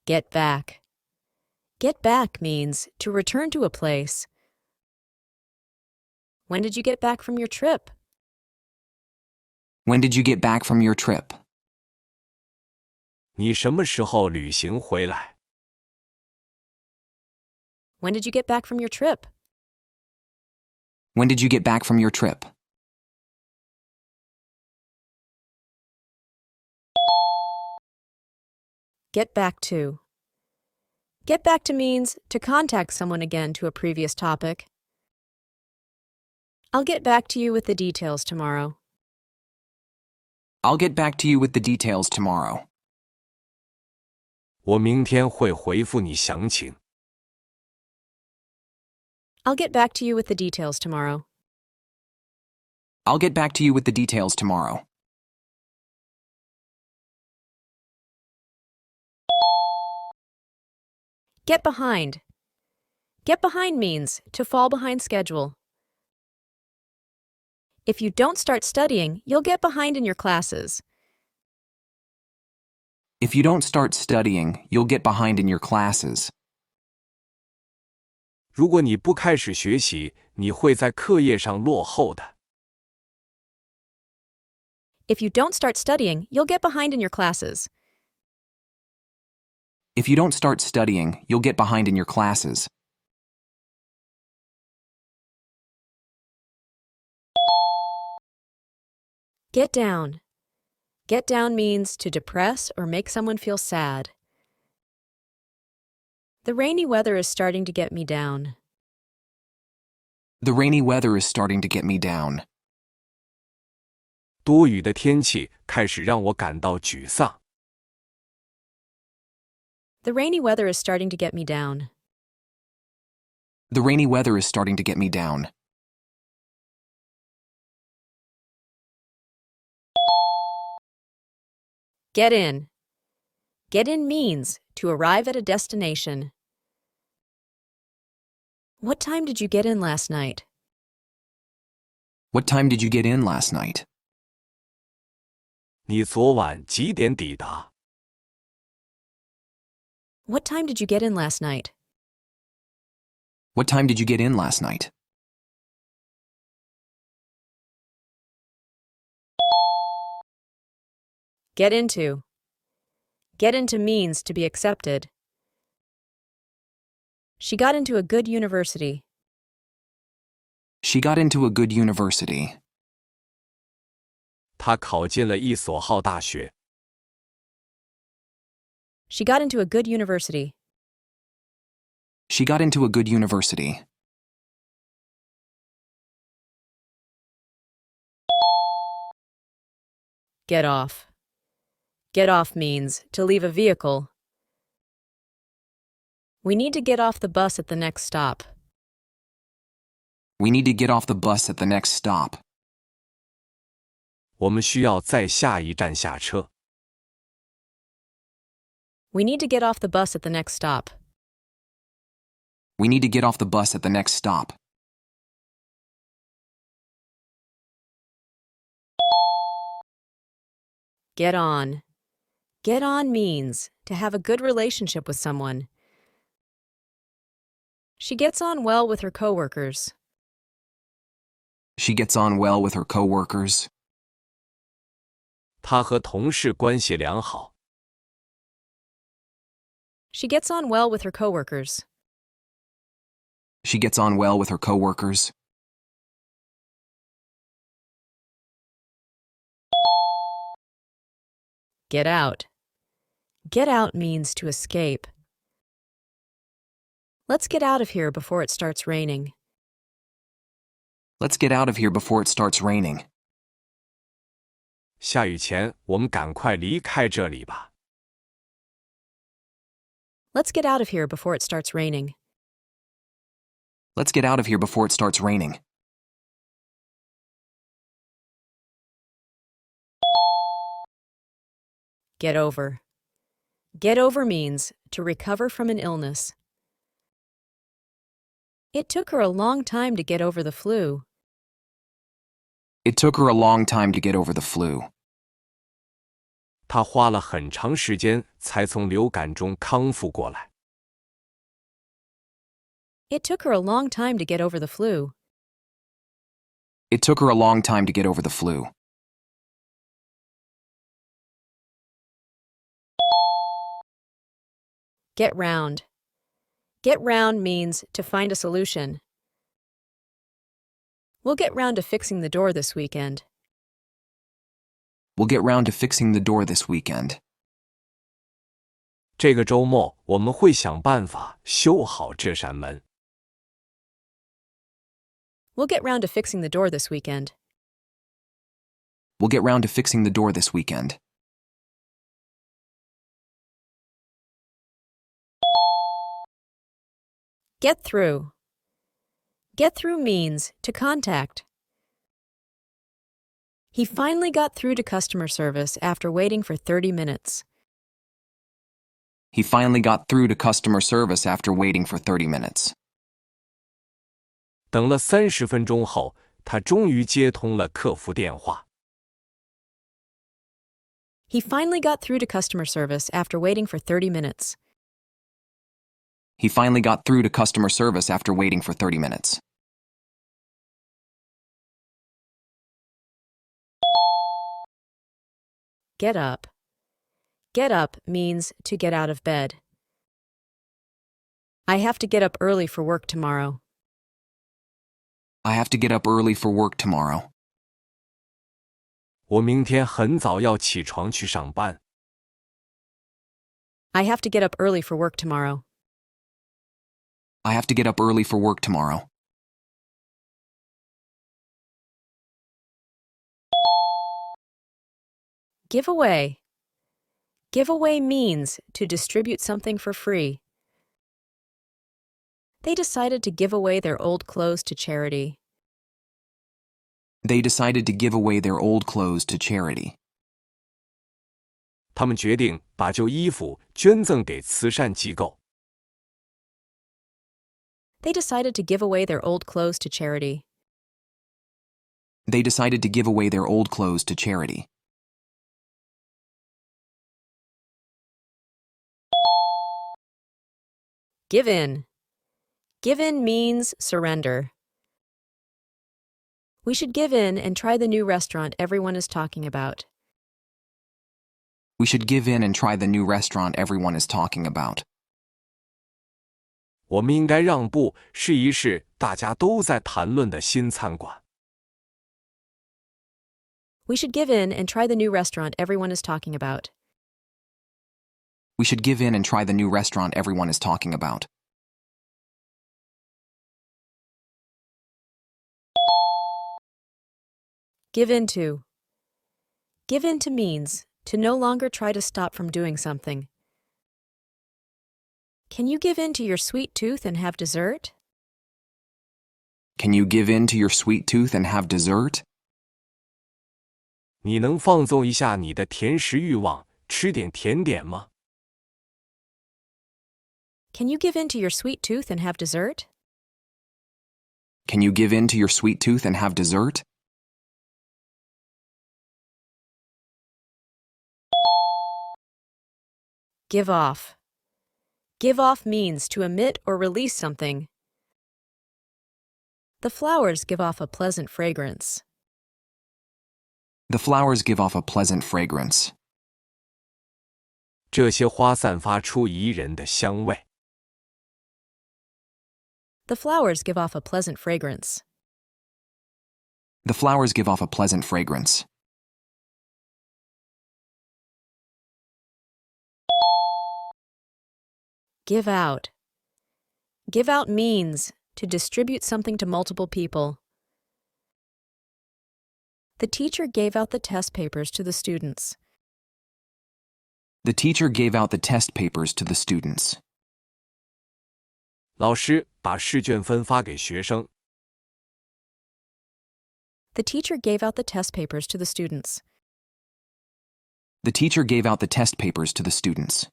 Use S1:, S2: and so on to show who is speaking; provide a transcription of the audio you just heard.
S1: Get back. Get back means to return to a place. When did you get back from your trip?
S2: When did you get back from your trip?
S3: 你什么时候旅行回来？
S1: When did you get back from your trip?
S2: When did you get back from your trip?
S1: Get back to. Get back to means to contact someone again to a previous topic. I'll get back to you with the details tomorrow.
S2: I'll get back to you with the details tomorrow.
S3: 我明天会回复你详情。
S1: I'll get back to you with the details tomorrow.
S2: I'll get back to you with the details tomorrow.
S1: Get behind. Get behind means to fall behind schedule. If you don't start studying, you'll get behind in your classes.
S2: If you don't start studying, you'll get behind in your classes.
S3: 如果你不开始学习，你会在课业上落后的。
S1: If you don't start studying, you'll get behind in your classes.
S2: If you don't start studying, you'll get behind in your classes.
S1: Get down. Get down means to depress or make someone feel sad. The rainy weather is starting to get me down.
S2: The rainy weather is starting to get me down.
S3: 多雨的天气开始让我感到沮丧。
S1: The rainy weather is starting to get me down.
S2: The rainy weather is starting to get me down.
S1: Get in. Get in means to arrive at a destination. What time did you get in last night?
S2: What time did you get in last night?
S3: 你昨晚几点抵达？
S1: What time did you get in last night?
S2: What time did you get in last night?
S1: Get into. Get into means to be accepted. She got into a good university.
S2: She got into a good university.
S3: 他考进了一所好大学。
S1: She got into a good university.
S2: She got into a good university.
S1: Get off. Get off means to leave a vehicle. We need to get off the bus at the next stop.
S2: We need to get off the bus at the next stop.
S3: 我们需要在下一站下车。
S1: We need to get off the bus at the next stop.
S2: We need to get off the bus at the next stop.
S1: Get on. Get on means to have a good relationship with someone. She gets on well with her coworkers.
S2: She gets on well with her coworkers.
S3: 他和同事关系良好。
S1: She gets on well with her coworkers.
S2: She gets on well with her coworkers.
S1: Get out. Get out means to escape. Let's get out of here before it starts raining.
S2: Let's get out of here before it starts raining.
S3: 下雨前，我们赶快离开这里吧。
S1: Let's get out of here before it starts raining.
S2: Let's get out of here before it starts raining.
S1: Get over. Get over means to recover from an illness. It took her a long time to get over the flu.
S2: It took her a long time to get over the flu.
S3: 他花了很长时间才从流感中康复过来。
S1: It took her a long time to get over the flu.
S2: It took her a long time to get over the flu.
S1: Get round. Get round means to find a solution. We'll get round to fixing the door this weekend.
S2: We'll get round to fixing the door this weekend.
S3: 这个周末我们会想办法修好这扇门。
S1: We'll get round to fixing the door this weekend.
S2: We'll get round to fixing the door this weekend.
S1: Get through. Get through means to contact. He finally got through to customer service after waiting for 30 minutes.
S2: He finally got through to customer service after waiting for 30 minutes.
S3: 等了30分钟后，他终于接通了客服电话。
S1: He finally got through to customer service after waiting for 30 minutes.
S2: He finally got through to customer service after waiting for 30 minutes.
S1: Get up. Get up means to get out of bed. I have to get up early for work tomorrow.
S2: I have to get up early for work tomorrow.
S3: 我明天很早要起床去上班。
S1: I have to get up early for work tomorrow.
S2: I have to get up early for work tomorrow.
S1: Give away. Give away means to distribute something for free. They decided to give away their old clothes to charity.
S2: They decided to give away their old clothes to charity.
S3: 他们决定把旧衣服捐赠给慈善机构。
S1: They decided to give away their old clothes to charity.
S2: They decided to give away their old clothes to charity.
S1: Give in. Give in means surrender. We should give in and try the new restaurant everyone is talking about.
S2: We should give in and try the new restaurant everyone is talking about.
S3: 我们应该让步，试一试大家都在谈论的新餐馆。
S1: We should give in and try the new restaurant everyone is talking about.
S2: We should give in and try the new restaurant everyone is talking about.
S1: Give in to. Give in to means to no longer try to stop from doing something. Can you give in to your sweet tooth and have dessert?
S2: Can you give in to your sweet tooth and have dessert?
S3: 你能放纵一下你的甜食欲望，吃点甜点吗？
S1: Can you give in to your sweet tooth and have dessert?
S2: Can you give in to your sweet tooth and have dessert?
S1: Give off. Give off means to emit or release something. The flowers give off a pleasant fragrance.
S2: The flowers give off a pleasant fragrance.
S3: 这些花散发出宜人的香味。
S1: The flowers give off a pleasant fragrance.
S2: The flowers give off a pleasant fragrance.
S1: Give out. Give out means to distribute something to multiple people. The teacher gave out the test papers to the students.
S2: The teacher gave out the test papers to the students.
S3: 老师把试卷分发给学生。
S1: The teacher gave out the test papers to the students.
S2: The teacher gave out the test papers to the students.